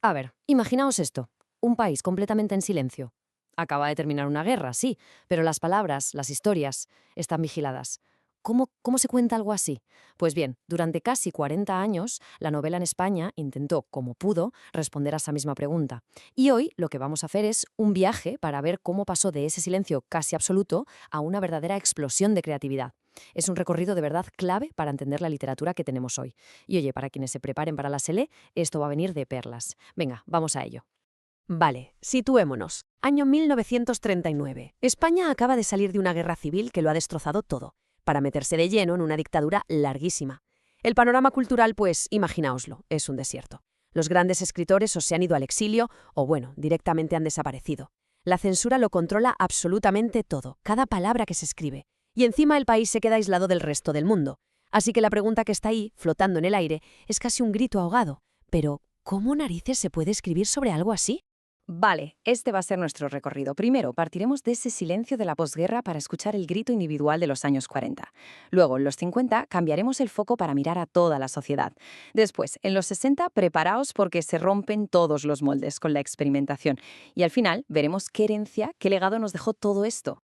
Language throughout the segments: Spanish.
A ver, imaginaos esto. Un país completamente en silencio. Acaba de terminar una guerra, sí, pero las palabras, las historias, están vigiladas. ¿Cómo se cuenta algo así? Pues bien, durante casi 40 años, la novela en España intentó, como pudo, responder a esa misma pregunta. Y hoy lo que vamos a hacer es un viaje para ver cómo pasó de ese silencio casi absoluto a una verdadera explosión de creatividad. Es un recorrido de verdad clave para entender la literatura que tenemos hoy. Y oye, para quienes se preparen para la SELE, esto va a venir de perlas. Venga, vamos a ello. Vale, situémonos. Año 1939. España acaba de salir de una guerra civil que lo ha destrozado todo, para meterse de lleno en una dictadura larguísima. El panorama cultural, pues, imaginaoslo, es un desierto. Los grandes escritores o se han ido al exilio o, bueno, directamente han desaparecido. La censura lo controla absolutamente todo, cada palabra que se escribe. Y encima el país se queda aislado del resto del mundo. Así que la pregunta que está ahí, flotando en el aire, es casi un grito ahogado. Pero, ¿cómo narices se puede escribir sobre algo así? Vale, este va a ser nuestro recorrido. Primero, partiremos de ese silencio de la posguerra para escuchar el grito individual de los años 40. Luego, en los 50, cambiaremos el foco para mirar a toda la sociedad. Después, en los 60, preparaos porque se rompen todos los moldes con la experimentación. Y al final, veremos qué herencia, qué legado nos dejó todo esto.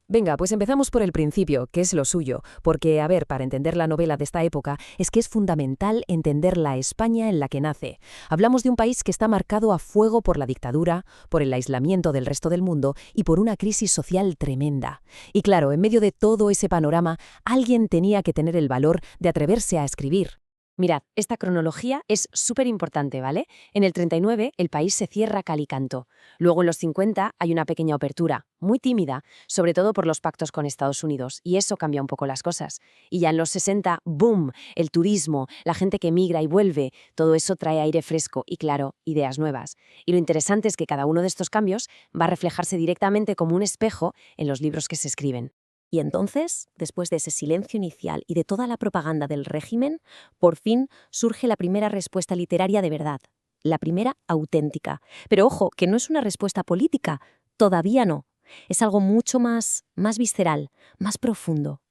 Venga, pues empezamos por el principio, que es lo suyo, porque, a ver, para entender la novela de esta época, es que es fundamental entender la España en la que nace. Hablamos de un país que está marcado a fuego por la dictadura, por el aislamiento del resto del mundo y por una crisis social tremenda. Y claro, en medio de todo ese panorama, alguien tenía que tener el valor de atreverse a escribir. Mirad, esta cronología es súper importante, ¿vale? En el 39 el país se cierra cal y canto. Luego en los 50 hay una pequeña apertura, muy tímida, sobre todo por los pactos con Estados Unidos, y eso cambia un poco las cosas. Y ya en los 60, ¡boom!, el turismo, la gente que migra y vuelve, todo eso trae aire fresco y, claro, ideas nuevas. Y lo interesante es que cada uno de estos cambios va a reflejarse directamente como un espejo en los libros que se escriben. Y entonces, después de ese silencio inicial y de toda la propaganda del régimen, por fin surge la primera respuesta literaria de verdad, la primera auténtica. Pero ojo, que no es una respuesta política, todavía no. Es algo mucho más visceral, más profundo.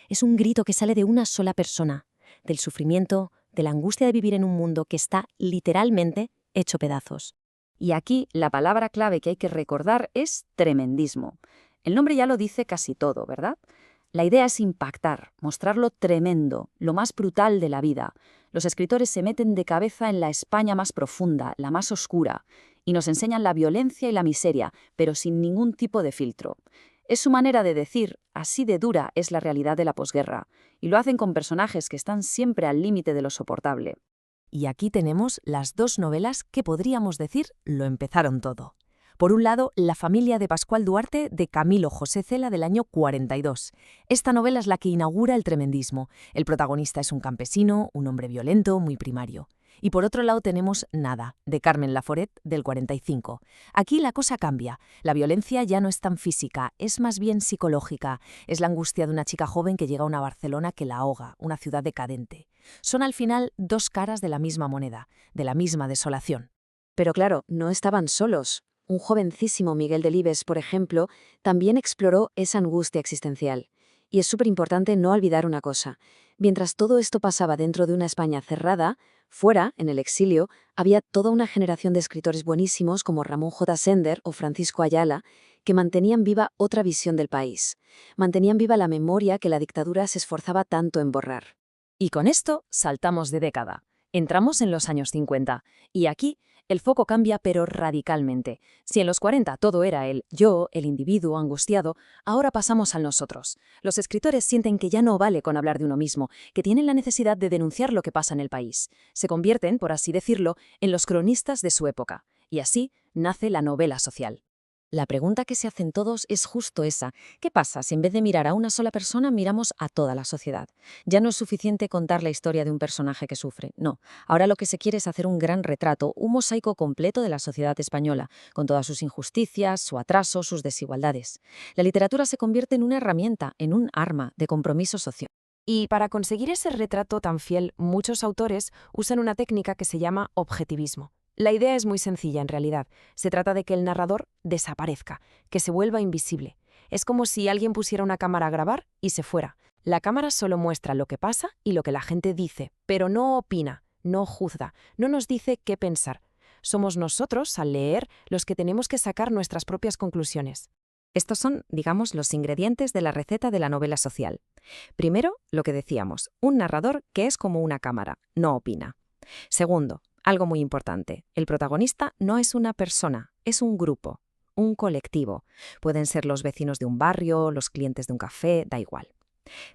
Es un grito que sale de una sola persona, del sufrimiento, de la angustia de vivir en un mundo que está literalmente hecho pedazos. Y aquí la palabra clave que hay que recordar es tremendismo. El nombre ya lo dice casi todo, ¿verdad? La idea es impactar, mostrar lo tremendo, lo más brutal de la vida. Los escritores se meten de cabeza en la España más profunda, la más oscura, y nos enseñan la violencia y la miseria, pero sin ningún tipo de filtro. Es su manera de decir, así de dura es la realidad de la posguerra, y lo hacen con personajes que están siempre al límite de lo soportable. Y aquí tenemos las dos novelas que podríamos decir lo empezaron todo. Por un lado, La familia de Pascual Duarte de Camilo José Cela del año 42. Esta novela es la que inaugura el tremendismo. El protagonista es un campesino, un hombre violento, muy primario. Y por otro lado tenemos Nada, de Carmen Laforet del 45. Aquí la cosa cambia. La violencia ya no es tan física, es más bien psicológica. Es la angustia de una chica joven que llega a una Barcelona que la ahoga, una ciudad decadente. Son al final dos caras de la misma moneda, de la misma desolación. Pero claro, no estaban solos. Un jovencísimo Miguel Delibes, por ejemplo, también exploró esa angustia existencial. Y es súper importante no olvidar una cosa. Mientras todo esto pasaba dentro de una España cerrada, fuera, en el exilio, había toda una generación de escritores buenísimos como Ramón J. Sender o Francisco Ayala, que mantenían viva otra visión del país. Mantenían viva la memoria que la dictadura se esforzaba tanto en borrar. Y con esto saltamos de década. Entramos en los años 50. Y aquí el foco cambia pero radicalmente. Si en los 40 todo era el yo, el individuo angustiado, ahora pasamos al nosotros. Los escritores sienten que ya no vale con hablar de uno mismo, que tienen la necesidad de denunciar lo que pasa en el país. Se convierten, por así decirlo, en los cronistas de su época. Y así nace la novela social. La pregunta que se hacen todos es justo esa. ¿Qué pasa si en vez de mirar a una sola persona miramos a toda la sociedad? Ya no es suficiente contar la historia de un personaje que sufre, no. Ahora lo que se quiere es hacer un gran retrato, un mosaico completo de la sociedad española, con todas sus injusticias, su atraso, sus desigualdades. La literatura se convierte en una herramienta, en un arma de compromiso social. Y para conseguir ese retrato tan fiel, muchos autores usan una técnica que se llama objetivismo. La idea es muy sencilla en realidad. Se trata de que el narrador desaparezca, que se vuelva invisible. Es como si alguien pusiera una cámara a grabar y se fuera. La cámara solo muestra lo que pasa y lo que la gente dice, pero no opina, no juzga, no nos dice qué pensar. Somos nosotros, al leer, los que tenemos que sacar nuestras propias conclusiones. Estos son, digamos, los ingredientes de la receta de la novela social. Primero, lo que decíamos, un narrador que es como una cámara, no opina. Segundo, algo muy importante, el protagonista no es una persona, es un grupo, un colectivo. Pueden ser los vecinos de un barrio, los clientes de un café, da igual.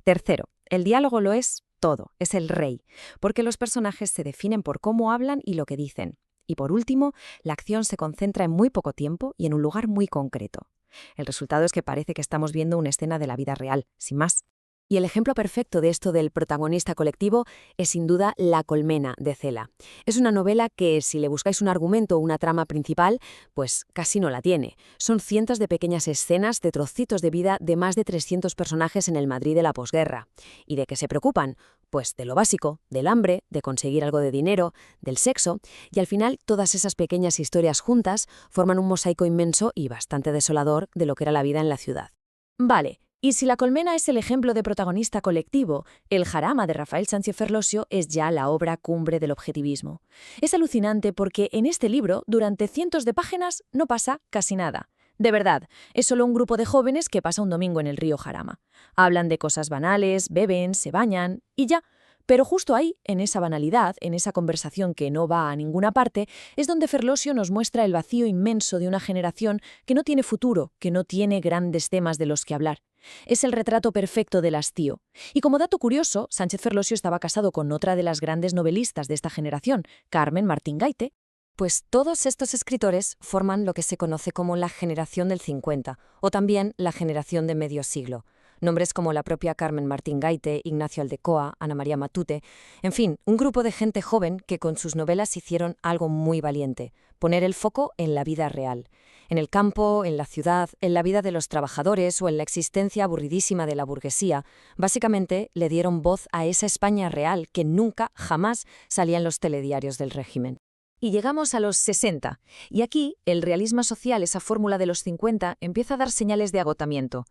Tercero, el diálogo lo es todo, es el rey, porque los personajes se definen por cómo hablan y lo que dicen. Y por último, la acción se concentra en muy poco tiempo y en un lugar muy concreto. El resultado es que parece que estamos viendo una escena de la vida real, sin más. Y el ejemplo perfecto de esto del protagonista colectivo es sin duda La colmena, de Cela. Es una novela que, si le buscáis un argumento o una trama principal, pues casi no la tiene. Son cientos de pequeñas escenas de trocitos de vida de más de 300 personajes en el Madrid de la posguerra. ¿Y de qué se preocupan? Pues de lo básico, del hambre, de conseguir algo de dinero, del sexo, y al final todas esas pequeñas historias juntas forman un mosaico inmenso y bastante desolador de lo que era la vida en la ciudad. Vale. Y si La colmena es el ejemplo de protagonista colectivo, El jarama de Rafael Sánchez Ferlosio es ya la obra cumbre del objetivismo. Es alucinante porque en este libro, durante cientos de páginas, no pasa casi nada. De verdad, es solo un grupo de jóvenes que pasa un domingo en el río Jarama. Hablan de cosas banales, beben, se bañan y ya. Pero justo ahí, en esa banalidad, en esa conversación que no va a ninguna parte, es donde Ferlosio nos muestra el vacío inmenso de una generación que no tiene futuro, que no tiene grandes temas de los que hablar. Es el retrato perfecto del hastío. Y como dato curioso, Sánchez Ferlosio estaba casado con otra de las grandes novelistas de esta generación, Carmen Martín Gaite. Pues todos estos escritores forman lo que se conoce como la generación del 50, o también la generación de medio siglo. Nombres como la propia Carmen Martín Gaite, Ignacio Aldecoa, Ana María Matute, en fin, un grupo de gente joven que con sus novelas hicieron algo muy valiente, poner el foco en la vida real. En el campo, en la ciudad, en la vida de los trabajadores o en la existencia aburridísima de la burguesía, básicamente le dieron voz a esa España real que nunca, jamás salía en los telediarios del régimen. Y llegamos a los 60, y aquí el realismo social, esa fórmula de los 50, empieza a dar señales de agotamiento.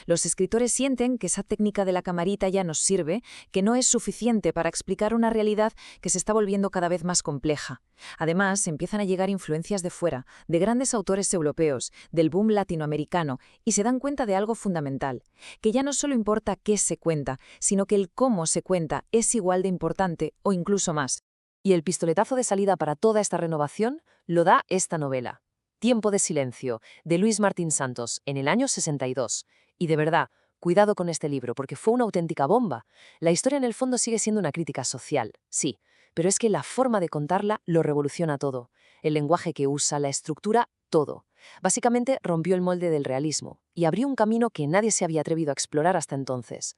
Los escritores sienten que esa técnica de la camarita ya nos sirve, que no es suficiente para explicar una realidad que se está volviendo cada vez más compleja. Además, empiezan a llegar influencias de fuera, de grandes autores europeos, del boom latinoamericano, y se dan cuenta de algo fundamental, que ya no solo importa qué se cuenta, sino que el cómo se cuenta es igual de importante o incluso más. Y el pistoletazo de salida para toda esta renovación lo da esta novela, Tiempo de silencio, de Luis Martín Santos, en el año 62. Y de verdad, cuidado con este libro, porque fue una auténtica bomba. La historia en el fondo sigue siendo una crítica social, sí, pero es que la forma de contarla lo revoluciona todo. El lenguaje que usa, la estructura, todo. Básicamente rompió el molde del realismo y abrió un camino que nadie se había atrevido a explorar hasta entonces.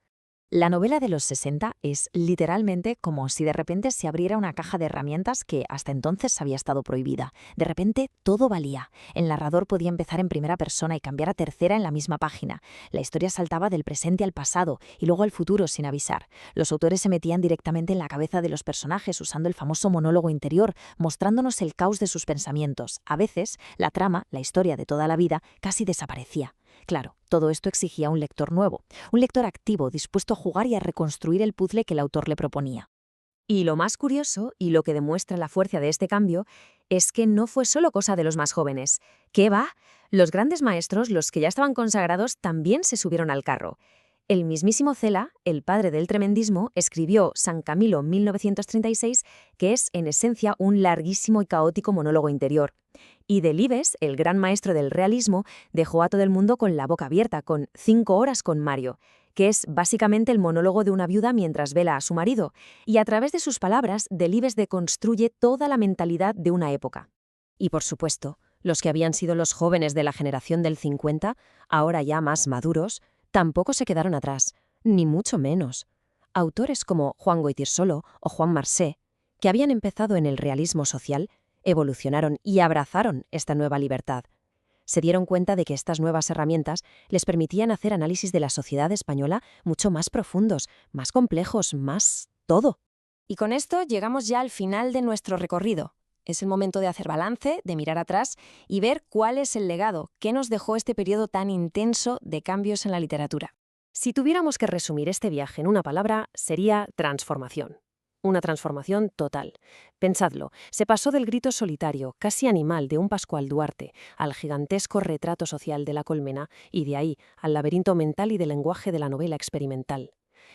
La novela de los 60 es literalmente como si de repente se abriera una caja de herramientas que hasta entonces había estado prohibida. De repente todo valía. El narrador podía empezar en primera persona y cambiar a tercera en la misma página. La historia saltaba del presente al pasado y luego al futuro sin avisar. Los autores se metían directamente en la cabeza de los personajes usando el famoso monólogo interior, mostrándonos el caos de sus pensamientos. A veces, la trama, la historia de toda la vida, casi desaparecía. Claro, todo esto exigía un lector nuevo, un lector activo, dispuesto a jugar y a reconstruir el puzzle que el autor le proponía. Y lo más curioso, y lo que demuestra la fuerza de este cambio, es que no fue solo cosa de los más jóvenes. ¿Qué va? Los grandes maestros, los que ya estaban consagrados, también se subieron al carro. El mismísimo Cela, el padre del tremendismo, escribió San Camilo 1936, que es, en esencia, un larguísimo y caótico monólogo interior. Y Delibes, el gran maestro del realismo, dejó a todo el mundo con la boca abierta, con 5 horas con Mario, que es básicamente el monólogo de una viuda mientras vela a su marido. Y a través de sus palabras, Delibes deconstruye toda la mentalidad de una época. Y por supuesto, los que habían sido los jóvenes de la generación del 50, ahora ya más maduros, tampoco se quedaron atrás, ni mucho menos. Autores como Juan Goytisolo o Juan Marsé, que habían empezado en el realismo social, evolucionaron y abrazaron esta nueva libertad. Se dieron cuenta de que estas nuevas herramientas les permitían hacer análisis de la sociedad española mucho más profundos, más complejos, más todo. Y con esto llegamos ya al final de nuestro recorrido. Es el momento de hacer balance, de mirar atrás y ver cuál es el legado, qué nos dejó este periodo tan intenso de cambios en la literatura. Si tuviéramos que resumir este viaje en una palabra, sería transformación. Una transformación total. Pensadlo, se pasó del grito solitario, casi animal, de un Pascual Duarte al gigantesco retrato social de la colmena y de ahí al laberinto mental y de lenguaje de la novela experimental.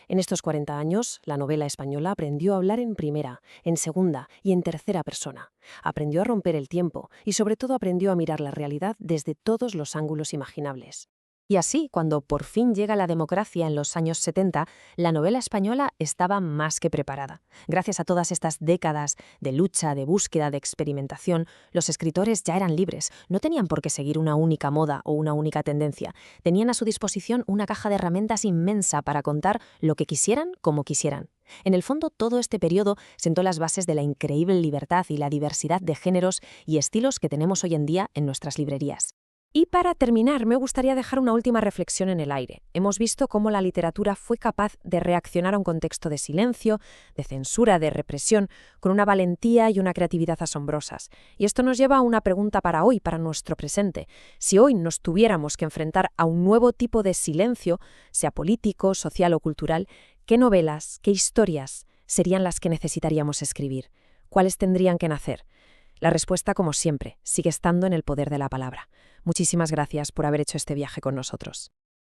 En estos 40 años, la novela española aprendió a hablar en primera, en segunda y en tercera persona. Aprendió a romper el tiempo y sobre todo aprendió a mirar la realidad desde todos los ángulos imaginables. Y así, cuando por fin llega la democracia en los años 70, la novela española estaba más que preparada. Gracias a todas estas décadas de lucha, de búsqueda, de experimentación, los escritores ya eran libres, no tenían por qué seguir una única moda o una única tendencia. Tenían a su disposición una caja de herramientas inmensa para contar lo que quisieran como quisieran. En el fondo, todo este periodo sentó las bases de la increíble libertad y la diversidad de géneros y estilos que tenemos hoy en día en nuestras librerías. Y para terminar, me gustaría dejar una última reflexión en el aire. Hemos visto cómo la literatura fue capaz de reaccionar a un contexto de silencio, de censura, de represión, con una valentía y una creatividad asombrosas. Y esto nos lleva a una pregunta para hoy, para nuestro presente. Si hoy nos tuviéramos que enfrentar a un nuevo tipo de silencio, sea político, social o cultural, ¿qué novelas, qué historias serían las que necesitaríamos escribir? ¿Cuáles tendrían que nacer? La respuesta, como siempre, sigue estando en el poder de la palabra. Muchísimas gracias por haber hecho este viaje con nosotros.